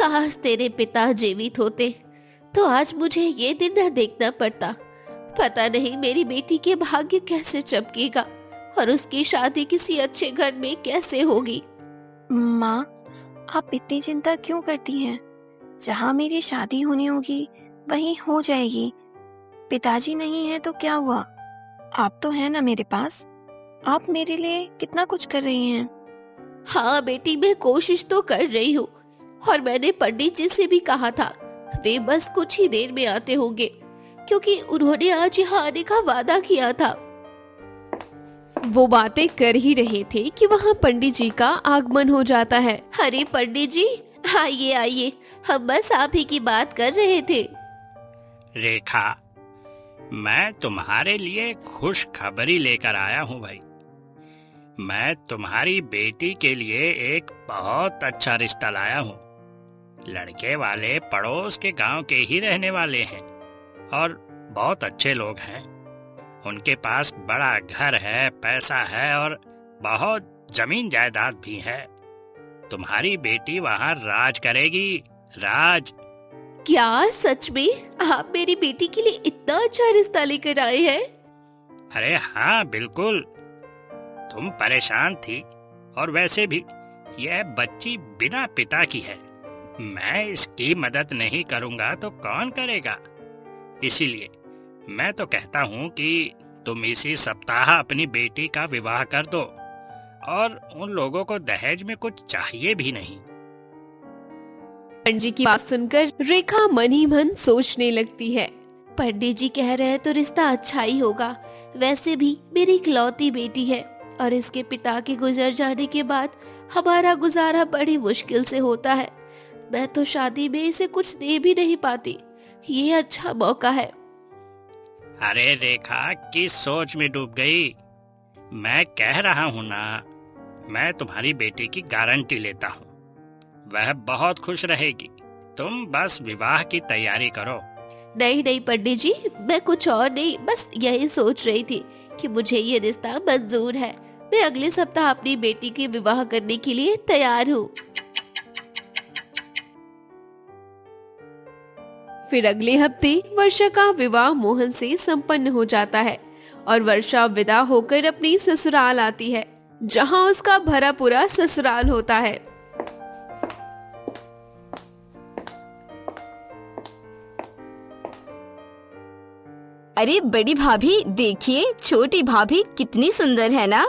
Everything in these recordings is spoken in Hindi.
काश तेरे पिता जीवित होते तो आज मुझे ये दिन न देखना पड़ता। पता नहीं मेरी बेटी के भाग्य कैसे चमकेगा और उसकी शादी किसी अच्छे घर में कैसे होगी। माँ, आप इतनी चिंता क्यों करती हैं? जहाँ मेरी शादी होनी होगी वहीं हो जाएगी। पिताजी नहीं है तो क्या हुआ, आप तो हैं ना मेरे पास। आप मेरे लिए कितना कुछ कर रही हैं। हाँ बेटी, मैं कोशिश तो कर रही हूँ और मैंने पंडित जी से भी कहा था, वे बस कुछ ही देर में आते होंगे क्योंकि उन्होंने आज यहाँ आने का वादा किया था। वो बातें कर ही रहे थे कि वहाँ पंडित जी का आगमन हो जाता है। अरे पंडित जी, आइए आइए, हम बस आप ही की बात कर रहे थे। रेखा, मैं तुम्हारे लिए खुश खबरी लेकर आया हूँ भाई। मैं तुम्हारी बेटी के लिए एक बहुत अच्छा रिश्ता लाया हूँ। लड़के वाले पड़ोस के गांव के ही रहने वाले हैं और बहुत अच्छे लोग हैं। उनके पास बड़ा घर है, पैसा है और बहुत जमीन जायदाद भी है। तुम्हारी बेटी वहाँ राज करेगी, राज। क्या सच में आप मेरी बेटी के लिए इतना अच्छा रिश्ता लेकर आए हैं? अरे हाँ बिल्कुल। तुम परेशान थी और वैसे भी यह बच्ची बिना पिता की है। मैं इसकी मदद नहीं करूँगा तो कौन करेगा। इसीलिए मैं तो कहता हूँ कि तुम इसी सप्ताह अपनी बेटी का विवाह कर दो और उन लोगों को दहेज में कुछ चाहिए भी नहीं। पंडित जी की बात सुनकर रेखा मन ही मन सोचने लगती है, पंडित जी कह रहे हैं तो रिश्ता अच्छा ही होगा। वैसे भी मेरी इकलौती बेटी है और इसके पिता के गुजर जाने के बाद हमारा गुजारा बड़ी मुश्किल से होता है। मैं तो शादी में इसे कुछ दे भी नहीं पाती। ये अच्छा मौका है। अरे रेखा, किस सोच में डूब गई? मैं कह रहा हूँ ना, मैं तुम्हारी बेटी की गारंटी लेता हूँ। वह बहुत खुश रहेगी। तुम बस विवाह की तैयारी करो। नहीं नहीं पंडित जी, मैं कुछ और नहीं, बस यही सोच रही थी कि मुझे ये रिश्ता मंजूर है। मैं अगले सप्ताह अपनी बेटी के विवाह करने के लिए तैयार हूँ। फिर अगले हफ्ते वर्षा का विवाह मोहन से संपन्न हो जाता है और वर्षा विदा होकर अपनी ससुराल आती है, जहाँ उसका भरा पूरा ससुराल होता है। अरे बड़ी भाभी, देखिए छोटी भाभी कितनी सुंदर है ना।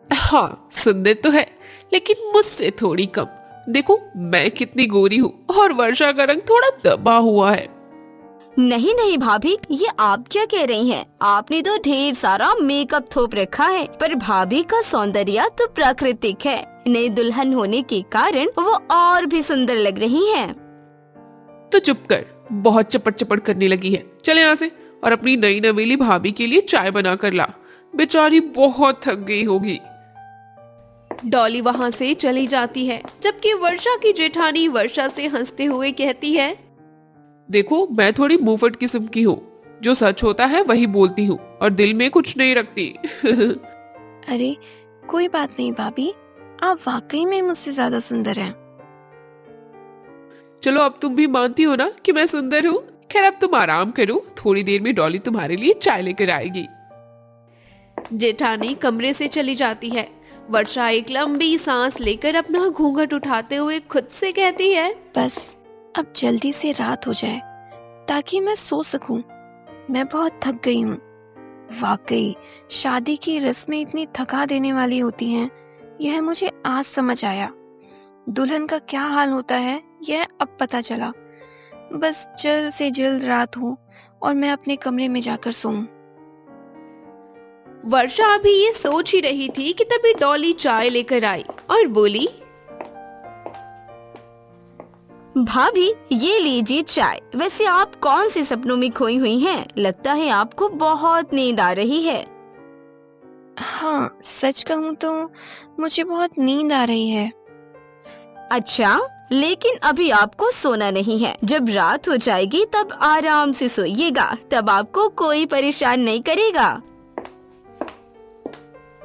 हाँ सुंदर तो है, लेकिन मुझसे थोड़ी कम। देखो मैं कितनी गोरी हूँ और वर्षा का रंग थोड़ा दबा हुआ है। नहीं नहीं भाभी, ये आप क्या कह रही हैं? आपने तो ढेर सारा मेकअप थोप रखा है, पर भाभी का सौंदर्य तो प्राकृतिक है। नई दुल्हन होने के कारण वो और भी सुंदर लग रही हैं। तो चुप कर, बहुत चपट चपट करने लगी है। चल यहाँ से और अपनी नई नवेली भाभी के लिए चाय बना कर ला। बेचारी बहुत थक गई होगी। डॉली वहाँ से चली जाती है, जबकि वर्षा की जेठानी वर्षा से हंसते हुए कहती है, देखो मैं थोड़ी मुंहफट किस्म की हूँ, जो सच होता है वही बोलती हूँ और दिल में कुछ नहीं रखती। अरे कोई बात नहीं भाभी, आप वाकई में मुझसे ज्यादा सुंदर हैं। चलो अब तुम भी मानती हो ना कि मैं सुंदर हूँ। खैर अब तुम आराम करो, थोड़ी देर में डॉली तुम्हारे लिए चाय लेकर आएगी। जेठानी कमरे से चली जाती है। वर्षा एक लंबी सांस लेकर अपना घूंघट उठाते हुए खुद से कहती है, बस अब जल्दी से रात हो जाए ताकि मैं सो सकूं। मैं बहुत थक गई हूँ। वाकई शादी की रस्में इतनी थका देने वाली होती हैं, यह मुझे आज समझ आया। दुल्हन का क्या हाल होता है यह अब पता चला। बस जल्द से जल्द रात हो और मैं अपने कमरे में जाकर सोऊं। वर्षा अभी ये सोच ही रही थी कि तभी डॉली चाय लेकर आई और बोली, भाभी ये लीजिए चाय। वैसे आप कौन से सपनों में खोई हुई हैं? लगता है आपको बहुत नींद आ रही है। हाँ सच कहूँ तो मुझे बहुत नींद आ रही है। अच्छा, लेकिन अभी आपको सोना नहीं है। जब रात हो जाएगी तब आराम से सोइएगा, तब आपको कोई परेशान नहीं करेगा।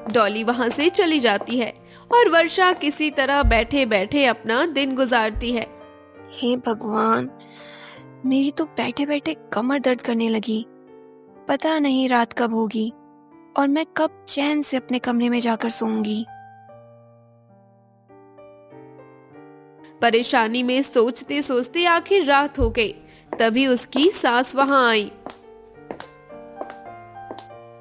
डॉली वहाँ से चली जाती है और वर्षा किसी तरह बैठे बैठे अपना दिन गुजारती है। हे भगवान, मेरी तो बैठे बैठे कमर दर्द करने लगी। पता नहीं रात कब होगी और मैं कब चैन से अपने कमरे में जाकर सोऊंगी। परेशानी में सोचते सोचते आखिर रात हो गई। तभी उसकी सास वहां आई।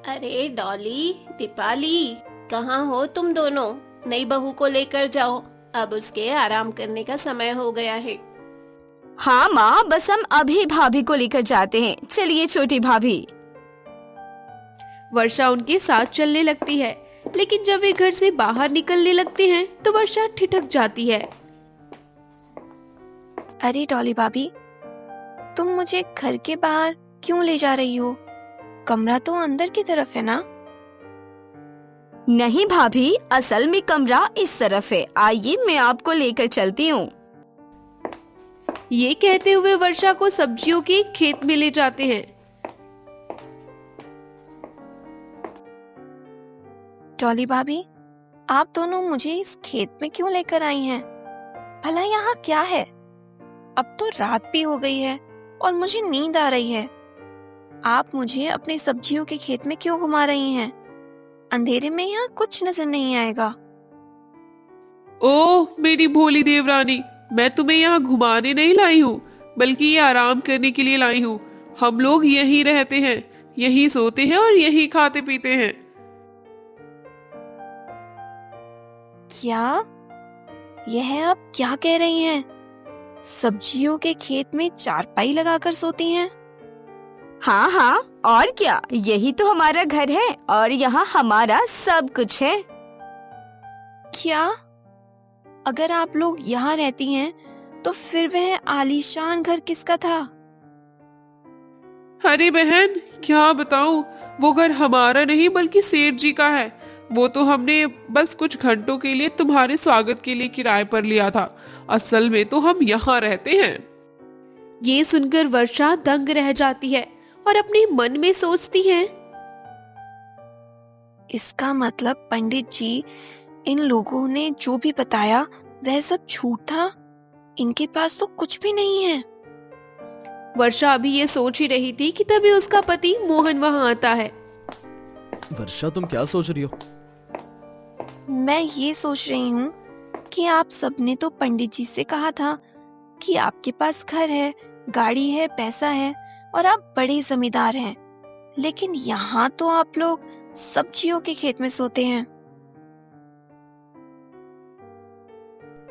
अरे डॉली, दीपाली, कहाँ हो तुम दोनों? नई बहू को लेकर जाओ, अब उसके आराम करने का समय हो गया है। हाँ माँ, बस हम अभी भाभी को लेकर जाते हैं। चलिए छोटी भाभी। वर्षा उनके साथ चलने लगती है, लेकिन जब वे घर से बाहर निकलने लगते हैं तो वर्षा ठिठक जाती है। अरे डॉली भाभी, तुम मुझे घर के बाहर क्यों ले जा रही हो? कमरा तो अंदर की तरफ है ना? नहीं भाभी, असल में कमरा इस तरफ है। आइए मैं आपको लेकर चलती हूँ। ये कहते हुए वर्षा को सब्जियों के खेत में ले जाते हैं। डॉली भाभी, आप दोनों मुझे इस खेत में क्यों लेकर आई हैं? भला यहाँ क्या है? अब तो रात भी हो गई है और मुझे नींद आ रही है। आप मुझे अपने सब्जियों के खेत में क्यों घुमा रही हैं? अंधेरे में यहाँ कुछ नजर नहीं आएगा। ओह मेरी भोली देवरानी, मैं तुम्हें यहाँ घुमाने नहीं लाई हूँ, बल्कि ये आराम करने के लिए लाई हूँ। हम लोग यहीं रहते हैं, यहीं सोते हैं और यहीं खाते पीते हैं। क्या? यह आप क्या कह रही हैं? सब्जियों के खेत में चारपाई लगाकर सोती हैं? हाँ हाँ, और क्या, यही तो हमारा घर है और यहाँ हमारा सब कुछ है। क्या? अगर आप लोग यहाँ रहती हैं, तो फिर वह आलीशान घर किसका था? अरे बहन, क्या बताऊं, वो घर हमारा नहीं बल्कि सेठ जी का है। वो तो हमने बस कुछ घंटों के लिए तुम्हारे स्वागत के लिए किराए पर लिया था। असल में तो हम यहाँ रहते हैं। ये सुनकर वर्षा दंग रह जाती है और अपने मन में सोचती है, इसका मतलब पंडित जी, इन लोगों ने जो भी बताया वह सब झूठ था। इनके पास तो कुछ भी नहीं है। वर्षा अभी ये सोच ही रही थी कि तभी उसका पति मोहन वहां आता है। वर्षा, तुम क्या सोच रही हो? मैं ये सोच रही हूँ कि आप सबने तो पंडित जी से कहा था कि आपके पास घर है, गाड़ी है, पैसा है और आप बड़े जमींदार हैं, लेकिन यहाँ तो आप लोग सब्जियों के खेत में सोते हैं।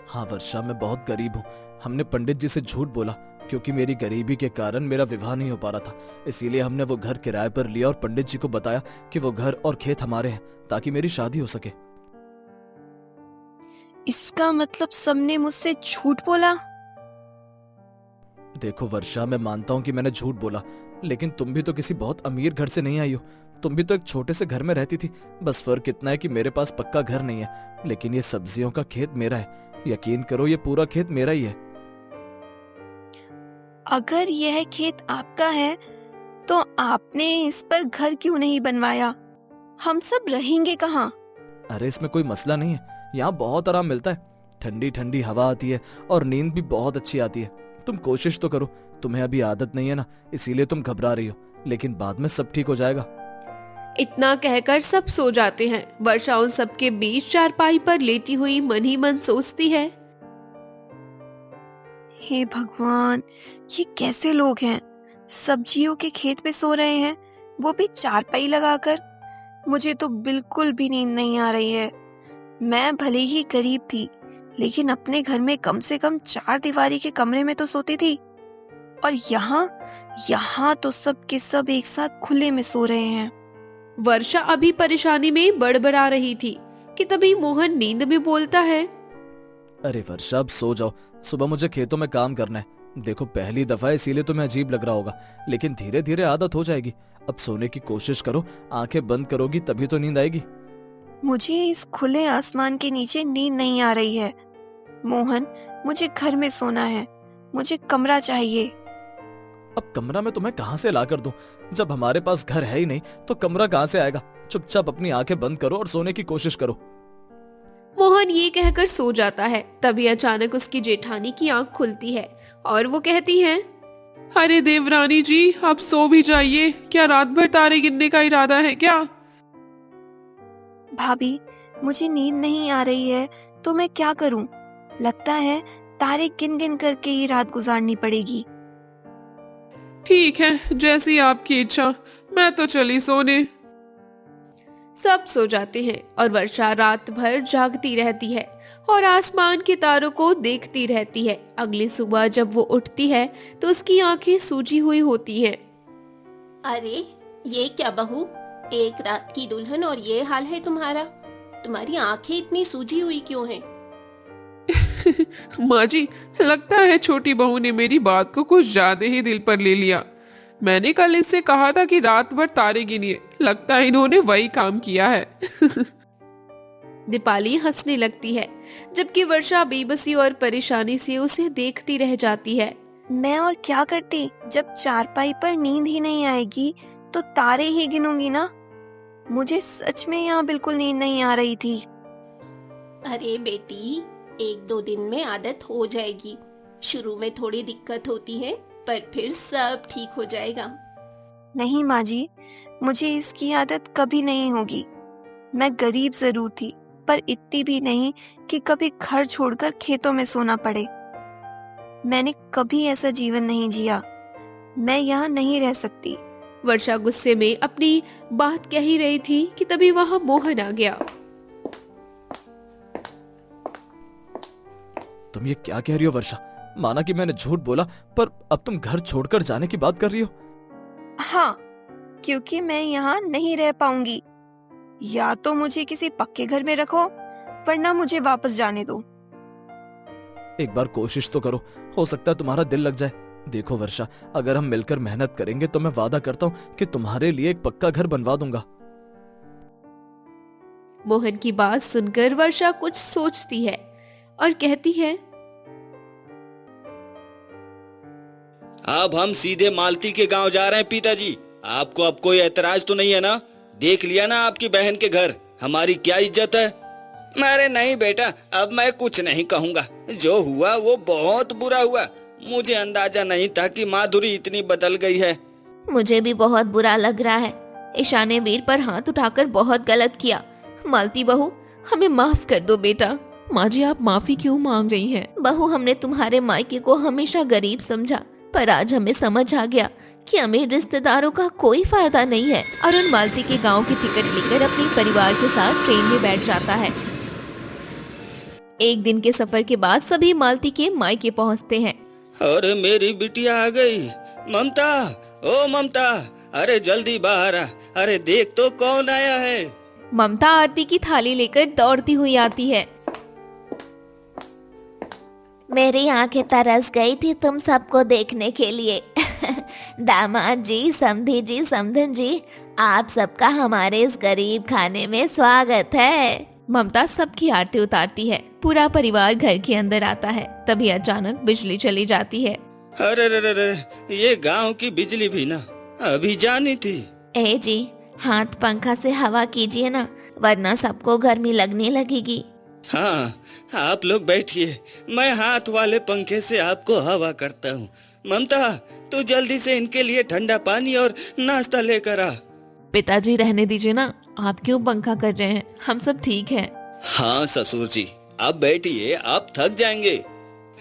हाँ वर्षा, मैं बहुत गरीब हूँ। हमने पंडित जी से झूठ बोला क्योंकि मेरी गरीबी के कारण मेरा विवाह नहीं हो पा रहा था। इसीलिए हमने वो घर किराए पर लिया और पंडित जी को बताया कि वो घर और खेत हमारे हैं ताकि मेरी शादी हो सके। इसका मतलब सबने मुझसे झूठ बोला? देखो वर्षा, मैं मानता हूँ कि मैंने झूठ बोला, लेकिन तुम भी तो किसी बहुत अमीर घर से नहीं आई हो। तुम भी तो एक छोटे से घर में रहती थी। बस फर्क इतना है कि मेरे पास पक्का घर नहीं है, लेकिन ये सब्जियों का खेत मेरा है। यकीन करो, ये पूरा खेत मेरा ही है। अगर यह खेत आपका है तो आपने इस पर घर क्यों नहीं बनवाया? हम सब रहेंगे कहाँ? अरे इसमें कोई मसला नहीं है, यहाँ बहुत आराम मिलता है। ठंडी ठंडी हवा आती है और नींद भी बहुत अच्छी आती है। तुम कोशिश तो करो। तुम्हें अभी आदत नहीं है ना, इसीलिए तुम घबरा रही हो, लेकिन बाद में सब ठीक हो जाएगा। इतना कहकर सब सो जाते हैं। वर्षा उन सबके बीच चारपाई पर लेटी हुई मन ही मन सोचती है, हे भगवान, ये कैसे लोग हैं? सब्जियों के खेत में सो रहे हैं, वो भी चारपाई लगाकर। मुझे तो बिल्कुल भी नींद नहीं आ रही है। मैं भले ही गरीब थी, लेकिन अपने घर में कम से कम 4 दीवारी के कमरे में तो सोती थी, और यहाँ तो सब के सब एक साथ खुले में सो रहे हैं। वर्षा अभी परेशानी में बड़बड़ा रही थी कि तभी मोहन नींद में बोलता है, अरे वर्षा, अब सो जाओ। सुबह मुझे खेतों में काम करना है। देखो पहली दफा है इसीलिए तुम्हें अजीब लग रहा होगा, लेकिन धीरे धीरे आदत हो जाएगी। अब सोने की कोशिश करो, आंखें बंद करोगी तभी तो नींद आएगी। मुझे इस खुले आसमान के नीचे नींद नहीं आ रही है। मोहन, मुझे घर में सोना है, मुझे कमरा चाहिए। अब कमरा मैं तुम्हें कहाँ से ला कर दूं? जब हमारे पास घर है ही नहीं तो कमरा कहाँ से आएगा? चुपचाप अपनी आंखें बंद करो और सोने की कोशिश करो। मोहन ये कहकर सो जाता है। तभी अचानक उसकी जेठानी की आंख खुलती है और वो कहती है, अरे देवरानी जी, आप सो भी जाइए। क्या रात भर तारे गिनने का इरादा है क्या? भाभी, मुझे नींद नहीं आ रही है तो मैं क्या करूं? लगता है तारे गिन गिन करके ही रात गुजारनी पड़ेगी। ठीक है, जैसी आपकी इच्छा, मैं तो चली सोने। सब सो जाते हैं और वर्षा रात भर जागती रहती है और आसमान के तारों को देखती रहती है। अगली सुबह जब वो उठती है तो उसकी आंखें सूजी हुई होती हैं। अरे ये क्या बहू, एक रात की दुल्हन और ये हाल है तुम्हारा? तुम्हारी आंखें इतनी सूजी हुई क्यों हैं? माँ जी, लगता है छोटी बहू ने मेरी बात को कुछ ज्यादा ही दिल पर ले लिया। मैंने कल इससे कहा था कि रात भर तारे गिनिए, लगता है इन्होंने वही काम किया है। दीपाली हंसने लगती है, जबकि वर्षा बेबसी और परेशानी से उसे देखती रह जाती है। मैं और क्या करती? जब चारपाई पर नींद ही नहीं आएगी तो तारे ही गिनूंगी ना। मुझे सच में यहाँ बिल्कुल नींद नहीं आ रही थी। अरे बेटी, 1-2 दिन में आदत हो जाएगी। शुरू में थोड़ी दिक्कत होती है, पर फिर सब ठीक हो जाएगा। नहीं माँ जी, मुझे इसकी आदत कभी नहीं होगी। मैं गरीब जरूर थी, पर इतनी भी नहीं कि कभी घर छोड़कर खेतों में सोना पड़े। मैंने कभी ऐसा जीवन नहीं जिया। मैं यहाँ नहीं रह सकती। वर्षा गुस्से में अपनी बात कह ही रही थी कि तभी वहां मोहन आ गया। तुम ये क्या कह रही हो वर्षा? माना कि मैंने झूठ बोला, पर अब तुम घर छोड़कर जाने की बात कर रही हो? हाँ, क्योंकि मैं यहाँ नहीं रह पाऊंगी। या तो मुझे किसी पक्के घर में रखो, वरना मुझे वापस जाने दो। एक बार कोशिश तो करो, हो सकता है तुम्हारा दिल लग जाए। देखो वर्षा, अगर हम मिलकर मेहनत करेंगे तो मैं वादा करता हूँ कि तुम्हारे लिए एक पक्का घर बनवा दूंगा। मोहन की बात सुनकर वर्षा कुछ सोचती है और कहती है, अब हम सीधे मालती के गांव जा रहे हैं पिताजी। आपको अब कोई ऐतराज तो नहीं है ना? देख लिया ना आपकी बहन के घर, हमारी क्या इज्जत है। अरे नहीं बेटा, अब मैं कुछ नहीं कहूँगा। जो हुआ वो बहुत बुरा हुआ। मुझे अंदाजा नहीं था कि माधुरी इतनी बदल गई है। मुझे भी बहुत बुरा लग रहा है। ईशा ने वीर पर हाथ उठाकर बहुत गलत किया। मालती बहू, हमें माफ कर दो बेटा। माँ जी, आप माफी क्यों मांग रही हैं? बहू, हमने तुम्हारे मायके को हमेशा गरीब समझा, पर आज हमें समझ आ गया कि अमीर रिश्तेदारों का कोई फायदा नहीं है। अरुण मालती के गांव की टिकट लेकर अपने परिवार के साथ ट्रेन में बैठ जाता है। एक दिन के सफर के बाद सभी मालती के मायके पहुंचते हैं। अरे मेरी बिटिया आ गई। ममता, ओ ममता, अरे जल्दी बाहर आ। अरे देख तो कौन आया है। ममता आरती की थाली लेकर दौड़ती हुई आती है। मेरी आंखें तरस गई थी तुम सबको देखने के लिए। दामाद जी, समधी जी, समधन जी, आप सबका हमारे इस गरीब खाने में स्वागत है। ममता सबकी आरती उतारती है। पूरा परिवार घर के अंदर आता है। तभी अचानक बिजली चली जाती है। अरे रे रे रे, ये गांव की बिजली भी ना अभी जानी थी। ए जी, हाथ पंखा से हवा कीजिए ना, वरना सबको गर्मी लगने लगेगी। हाँ, आप लोग बैठिए, मैं हाथ वाले पंखे से आपको हवा करता हूँ। ममता, तू जल्दी से इनके लिए ठंडा पानी और नाश्ता लेकर आ। पिताजी, रहने दीजिए ना, आप क्यों पंखा कर रहे हैं? हम सब ठीक हैं। हाँ ससुर जी, आप बैठिए, आप थक जाएंगे।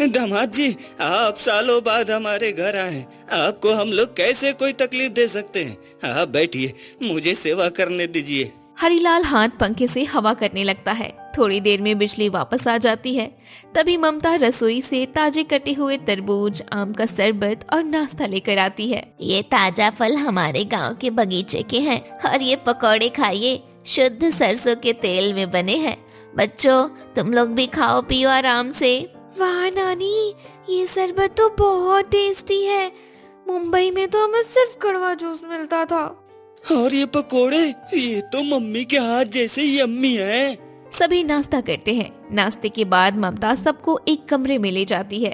दामाद जी, आप सालों बाद हमारे घर आए, आपको हम लोग कैसे कोई तकलीफ दे सकते हैं? आप बैठिए, मुझे सेवा करने दीजिए। हरिलाल हाथ पंखे से हवा करने लगता है। थोड़ी देर में बिजली वापस आ जाती है। तभी ममता रसोई से ताजे कटे हुए तरबूज, आम का शरबत और नाश्ता लेकर आती है। ये ताजा फल हमारे गांव के बगीचे के हैं और ये पकौड़े खाइए, शुद्ध सरसों के तेल में बने हैं। बच्चों, तुम लोग भी खाओ पियो आराम से। वाह नानी, ये शरबत तो बहुत टेस्टी है। मुंबई में तो हमें सिर्फ कड़वा जूस मिलता था। और ये पकोड़े, ये तो मम्मी के हाथ जैसे यम्मी है। सभी नाश्ता करते हैं। नाश्ते के बाद ममता सबको एक कमरे में ले जाती है।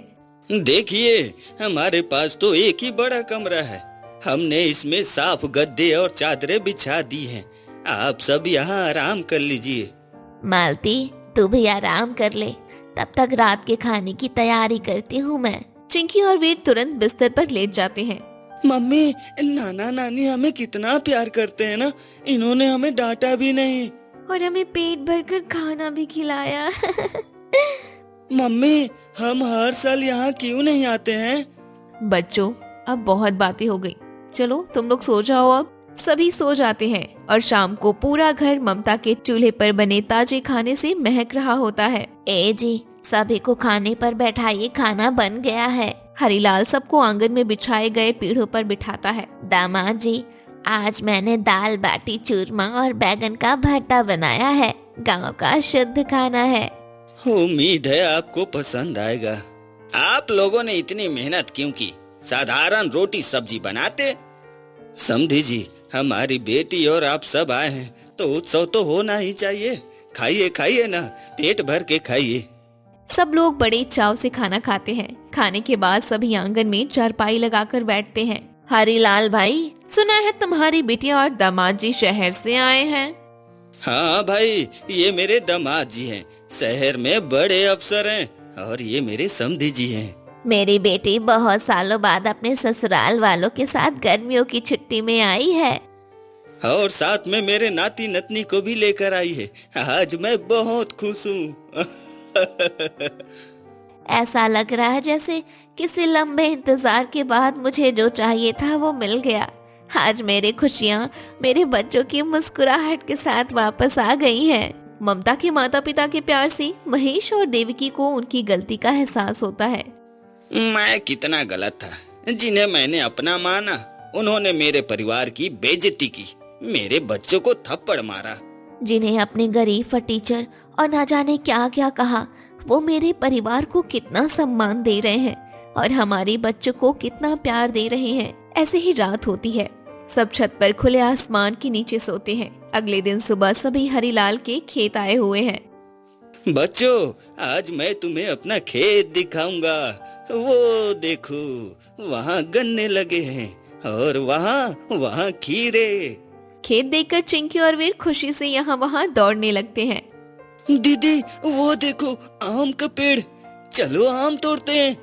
देखिए, हमारे पास तो एक ही बड़ा कमरा है। हमने इसमें साफ गद्दे और चादरें बिछा दी हैं। आप सब यहाँ आराम कर लीजिए। मालती, तू भी आराम कर ले, तब तक रात के खाने की तैयारी करती हूँ मैं। चिंकी और वीर तुरंत बिस्तर पर लेट जाते हैं। मम्मी, नाना नानी हमें कितना प्यार करते हैं ना, इन्होंने हमें डांटा भी नहीं। और हमें पेट भरकर खाना भी खिलाया। मम्मी, हम हर साल यहाँ क्यों नहीं आते हैं? बच्चों, अब बहुत बातें हो गई, चलो तुम लोग सो जाओ अब। सभी सो जाते हैं और शाम को पूरा घर ममता के चूल्हे पर बने ताजे खाने से महक रहा होता है। ए जी, सभी को खाने पर बैठाइए, खाना बन गया है। हरिलाल सबको आंगन में बिछाए गए पीढ़ों पर बिठाता है। दामाद जी, आज मैंने दाल बाटी चूरमा और बैगन का भरता बनाया है, गांव का शुद्ध खाना है। उम्मीद है आपको पसंद आएगा। आप लोगों ने इतनी मेहनत क्यों की? साधारण रोटी सब्जी बनाते। समझी जी, हमारी बेटी और आप सब आए हैं तो उत्सव तो होना ही चाहिए। खाइए खाइए ना, पेट भर के खाइए। सब लोग बड़े चाव से खाना खाते हैं। खाने के बाद सभी आंगन में चारपाई लगाकर बैठते हैं। हरिलाल भाई, सुना है तुम्हारी बेटिया और दामाद जी शहर से आए हैं। हाँ भाई, ये मेरे दामाद जी हैं, शहर में बड़े अफसर हैं, और ये मेरे समधी जी हैं। मेरी बेटी बहुत सालों बाद अपने ससुराल वालों के साथ गर्मियों की छुट्टी में आई है। और साथ में मेरे नाती नतनी को भी लेकर आई है। आज मैं बहुत खुश हूँ। ऐसा लग रहा है जैसे किसी लंबे इंतजार के बाद मुझे जो चाहिए था वो मिल गया। आज मेरी खुशियाँ मेरे बच्चों की मुस्कुराहट के साथ वापस आ गई हैं। ममता के माता पिता के प्यार से महेश और देवकी को उनकी गलती का एहसास होता है। मैं कितना गलत था, जिन्हें मैंने अपना माना उन्होंने मेरे परिवार की बेइज्जती की, मेरे बच्चों को थप्पड़ मारा। जिन्हें अपने गरीब फटीचर और ना जाने क्या क्या कहा, वो मेरे परिवार को कितना सम्मान दे रहे हैं और हमारे बच्चों को कितना प्यार दे रहे हैं। ऐसे ही रात होती है। सब छत पर खुले आसमान के नीचे सोते हैं। अगले दिन सुबह सभी हरिलाल के खेत आए हुए हैं। बच्चों, आज मैं तुम्हें अपना खेत दिखाऊंगा। वो देखो, वहाँ गन्ने लगे हैं और वहाँ खीरे। खेत देखकर चिंकी और वीर खुशी से यहाँ वहाँ दौड़ने लगते हैं। दीदी, वो देखो आम का पेड़, चलो आम तोड़ते हैं।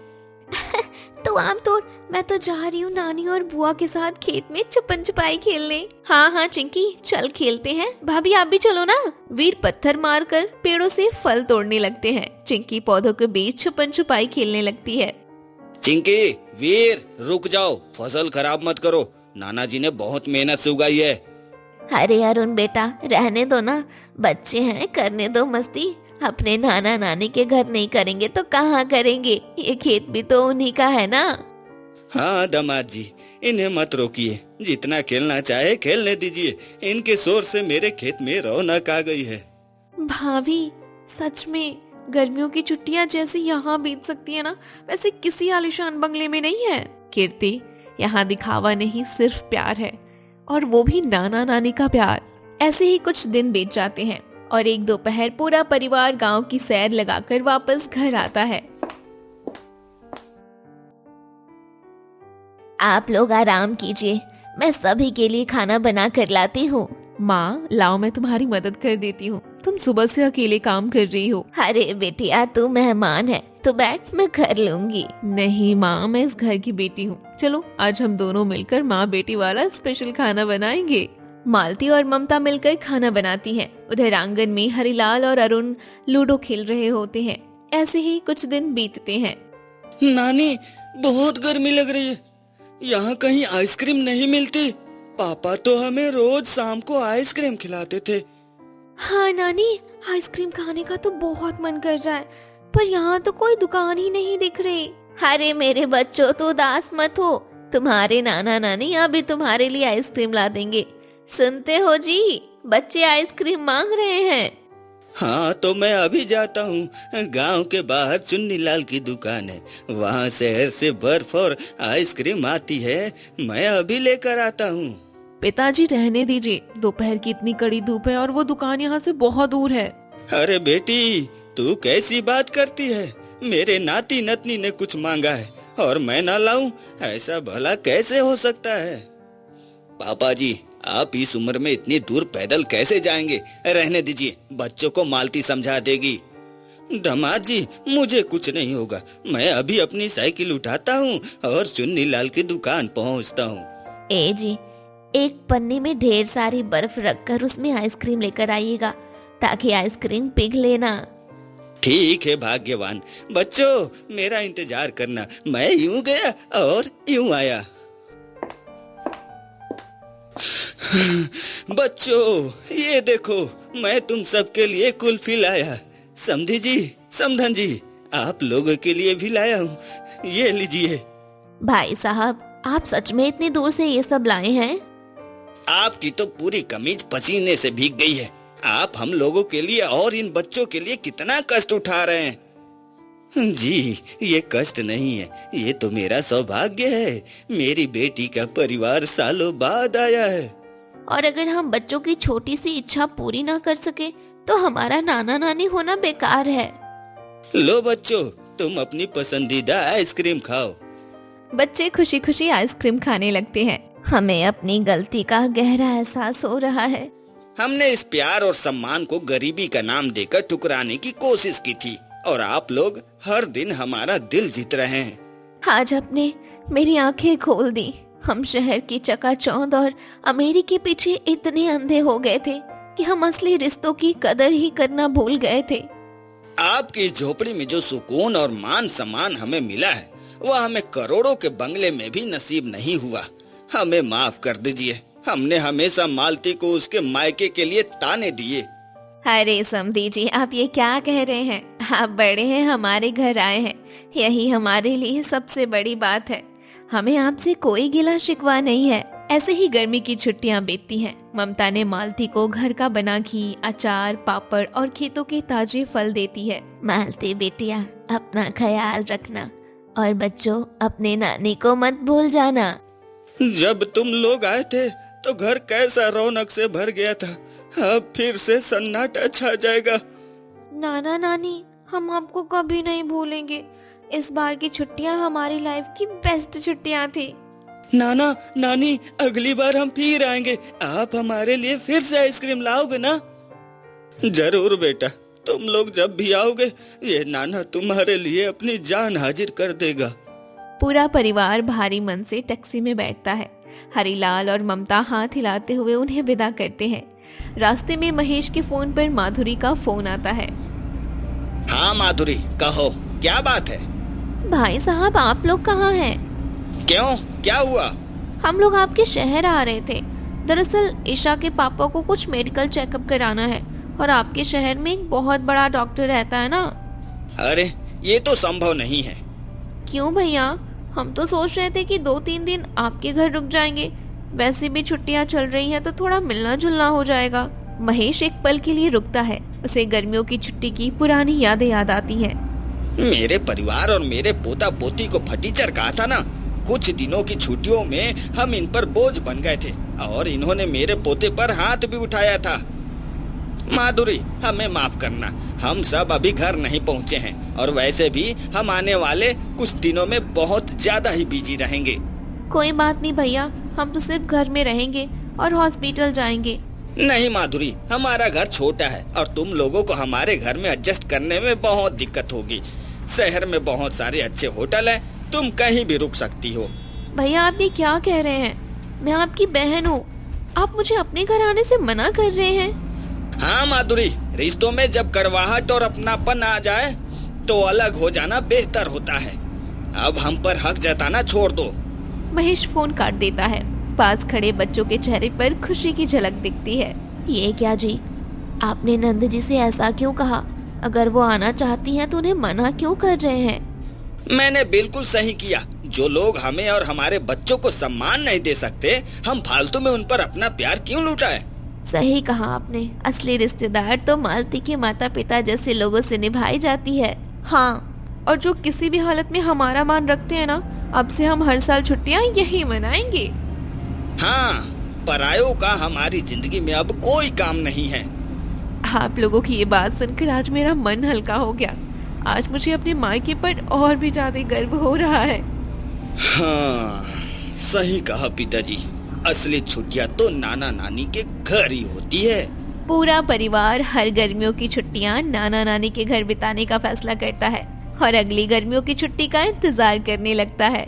तू आम तोड़, मैं तो जा रही हूँ नानी और बुआ के साथ खेत में छुपन छुपाई खेलने। हाँ हाँ चिंकी, चल खेलते हैं। भाभी आप भी चलो ना। वीर पत्थर मारकर पेड़ों से फल तोड़ने लगते हैं। चिंकी पौधों के बीच छुपन छुपाई खेलने लगती है। चिंकी, वीर, रुक जाओ, फसल खराब मत करो, नाना जी ने बहुत मेहनत से उगाई है। अरे अरुण बेटा, रहने दो ना, बच्चे हैं, करने दो मस्ती। अपने नाना नानी के घर नहीं करेंगे तो कहाँ करेंगे? ये खेत भी तो उन्हीं का है ना। हाँ दामाद जी, इन्हें मत रोकिए, जितना खेलना चाहे खेलने दीजिए। इनके शोर से मेरे खेत में रौनक आ गई है। भाभी, सच में गर्मियों की छुट्टियां जैसे यहाँ बीत सकती है ना, वैसे किसी आलीशान बंगले में नहीं है। कीर्ति, यहाँ दिखावा नहीं, सिर्फ प्यार है, और वो भी नाना नानी का प्यार। ऐसे ही कुछ दिन बीत जाते हैं और एक दोपहर पूरा परिवार गांव की सैर लगाकर वापस घर आता है। आप लोग आराम कीजिए, मैं सभी के लिए खाना बना कर लाती हूँ। माँ, लाओ मैं तुम्हारी मदद कर देती हूँ, तुम सुबह से अकेले काम कर रही हो। अरे बेटिया, तू मेहमान है, तो बैठ, मैं कर लूंगी। नहीं माँ, मैं इस घर की बेटी हूँ। चलो आज हम दोनों मिलकर माँ बेटी वाला स्पेशल खाना बनाएंगे। मालती और ममता मिलकर खाना बनाती हैं। उधर आंगन में हरिलाल और अरुण लूडो खेल रहे होते हैं। ऐसे ही कुछ दिन बीतते हैं। नानी, बहुत गर्मी लग रही है, यहाँ कहीं आइसक्रीम नहीं मिलती? पापा तो हमें रोज शाम को आइसक्रीम खिलाते थे। हाँ नानी, आइसक्रीम खाने का तो बहुत मन कर रहा है, पर यहाँ तो कोई दुकान ही नहीं दिख रही। अरे मेरे बच्चों, तो उदास मत हो, तुम्हारे नाना नानी अभी तुम्हारे लिए आइसक्रीम ला देंगे। सुनते हो जी, बच्चे आइसक्रीम मांग रहे हैं। हाँ तो मैं अभी जाता हूँ, गांव के बाहर चुन्नी लाल की दुकान है, वहाँ शहर से बर्फ और आइसक्रीम आती है, मैं अभी लेकर आता हूँ। पिताजी रहने दीजिए, दोपहर की इतनी कड़ी धूप है और वो दुकान यहाँ से बहुत दूर है। अरे बेटी, तू कैसी बात करती है? मेरे नाती नतनी ने कुछ मांगा है और मैं ना लाऊं, ऐसा भला कैसे हो सकता है? पापा जी, आप इस उम्र में इतनी दूर पैदल कैसे जाएंगे? रहने दीजिए, बच्चों को मालती समझा देगी। दामाद जी, मुझे कुछ नहीं होगा। मैं अभी अपनी साइकिल उठाता हूँ और चुन्नी लाल की दुकान पहुँचता हूँ। ए जी, एक पन्नी में ढेर सारी बर्फ रखकर उसमें आइसक्रीम लेकर आइएगा ताकि आइसक्रीम पिघले ना। ठीक है भाग्यवान। बच्चों, मेरा इंतजार करना। मैं यूं गया और यूं आया। बच्चों, ये देखो, मैं तुम सबके लिए कुल्फी लाया। समधी जी, समधन जी, आप लोगों के लिए भी लाया हूँ, ये लीजिए। भाई साहब, आप सच में इतनी दूर से ये सब लाए हैं? आपकी तो पूरी कमीज पसीने से भीग गई है। आप हम लोगों के लिए और इन बच्चों के लिए कितना कष्ट उठा रहे हैं। जी, ये कष्ट नहीं है, ये तो मेरा सौभाग्य है। मेरी बेटी का परिवार सालों बाद आया है। और अगर हम बच्चों की छोटी सी इच्छा पूरी ना कर सके तो हमारा नाना नानी होना बेकार है। लो बच्चों, तुम अपनी पसंदीदा आइसक्रीम खाओ। बच्चे खुशी खुशी आइसक्रीम खाने लगते हैं। हमें अपनी गलती का गहरा एहसास हो रहा है। हमने इस प्यार और सम्मान को गरीबी का नाम देकर ठुकराने की कोशिश की थी और आप लोग हर दिन हमारा दिल जीत रहे हैं। आज आपने मेरी आंखें खोल दी। हम शहर की चकाचौंध और अमेरी के पीछे इतने अंधे हो गए थे कि हम असली रिश्तों की कदर ही करना भूल गए थे। आपकी झोपड़ी में जो सुकून और मान सम्मान हमें मिला है, वह हमें करोड़ों के बंगले में भी नसीब नहीं हुआ। हमें माफ कर दीजिए। हमने हमेशा मालती को उसके मायके के लिए ताने दिए। अरे समधी जी, आप ये क्या कह रहे हैं? आप बड़े हैं, हमारे घर आए हैं, यही हमारे लिए सबसे बड़ी बात है। हमें आपसे कोई गिला शिकवा नहीं है। ऐसे ही गर्मी की छुट्टियां बीतती हैं। ममता ने मालती को घर का बना घी, अचार, पापड़ और खेतों के ताजे फल देती है। मालती बेटिया, अपना ख्याल रखना और बच्चों, अपने नानी को मत भूल जाना। जब तुम लोग आए थे तो घर कैसा रौनक से भर गया था। अब फिर से सन्नाटा छा जाएगा। नाना नानी, हम आपको कभी नहीं भूलेंगे। इस बार की छुट्टियां हमारी लाइफ की बेस्ट छुट्टियां थी। नाना नानी, अगली बार हम फिर आएंगे। आप हमारे लिए फिर से आइसक्रीम लाओगे ना? जरूर बेटा, तुम लोग जब भी आओगे, ये नाना तुम्हारे लिए अपनी जान हाजिर कर देगा। पूरा परिवार भारी मन से टैक्सी में बैठता है। हरीलाल और ममता हाथ हिलाते हुए उन्हें विदा करते हैं। रास्ते में महेश के फोन पर माधुरी का फोन आता है। हाँ माधुरी, कहो, क्या बात है? भाई साहब, आप लोग कहाँ हैं? क्यों, क्या हुआ? हम लोग आपके शहर आ रहे थे। दरअसल ईशा के पापा को कुछ मेडिकल चेकअप कराना है और आपके शहर में एक बहुत बड़ा डॉक्टर रहता है ना। अरे, ये तो संभव नहीं है। क्यों भैया? हम तो सोच रहे थे कि 2-3 दिन आपके घर रुक जाएंगे। वैसे भी छुट्टियां चल रही हैं तो थोड़ा मिलना जुलना हो जाएगा। महेश एक पल के लिए रुकता है। उसे गर्मियों की छुट्टी की पुरानी यादें याद आती हैं। मेरे परिवार और मेरे पोता पोती को फटीचर कहा था ना। कुछ दिनों की छुट्टियों में हम इन पर बोझ बन गए थे और इन्होंने मेरे पोते पर हाथ भी उठाया था। माधुरी, हमें माफ करना। हम सब अभी घर नहीं पहुंचे हैं और वैसे भी हम आने वाले कुछ दिनों में बहुत ज्यादा ही बिजी रहेंगे। कोई बात नहीं भैया, हम तो सिर्फ घर में रहेंगे और हॉस्पिटल जाएंगे। नहीं माधुरी, हमारा घर छोटा है और तुम लोगों को हमारे घर में एडजस्ट करने में बहुत दिक्कत होगी। शहर में बहुत सारे अच्छे होटल हैं, तुम कहीं भी रुक सकती हो। भैया, आप ये क्या कह रहे हैं? मैं आपकी बहन हूँ। आप मुझे अपने घर आने से मना कर रहे हैं? हाँ माधुरी, रिश्तों में जब कड़वाहट और अपनापन आ जाए तो अलग हो जाना बेहतर होता है। अब हम पर हक जताना छोड़ दो। महेश फोन काट देता है। पास खड़े बच्चों के चेहरे पर खुशी की झलक दिखती है। ये क्या जी, आपने नंद जी से ऐसा क्यों कहा? अगर वो आना चाहती हैं तो उन्हें मना क्यों कर रहे हैं? मैंने बिल्कुल सही किया। जो लोग हमें और हमारे बच्चों को सम्मान नहीं दे सकते, हम फालतू में उन पर अपना प्यार क्यों लुटाएं? सही कहा आपने। असली रिश्तेदार तो मालती के माता पिता जैसे लोगों से निभाई जाती है। हाँ, और जो किसी भी हालत में हमारा मान रखते हैं ना, अब से हम हर साल छुट्टियां यही मनाएंगे। हाँ, परायों का हमारी जिंदगी में अब कोई काम नहीं है। आप लोगों की ये बात सुनकर आज मेरा मन हल्का हो गया। आज मुझे अपने मायके पर और भी ज्यादा गर्व हो रहा है। हाँ, सही कहा पिताजी। असली छुट्टियां तो नाना नानी के घर ही होती है। पूरा परिवार हर गर्मियों की छुट्टियां नाना नानी के घर बिताने का फैसला करता है और अगली गर्मियों की छुट्टी का इंतजार करने लगता है।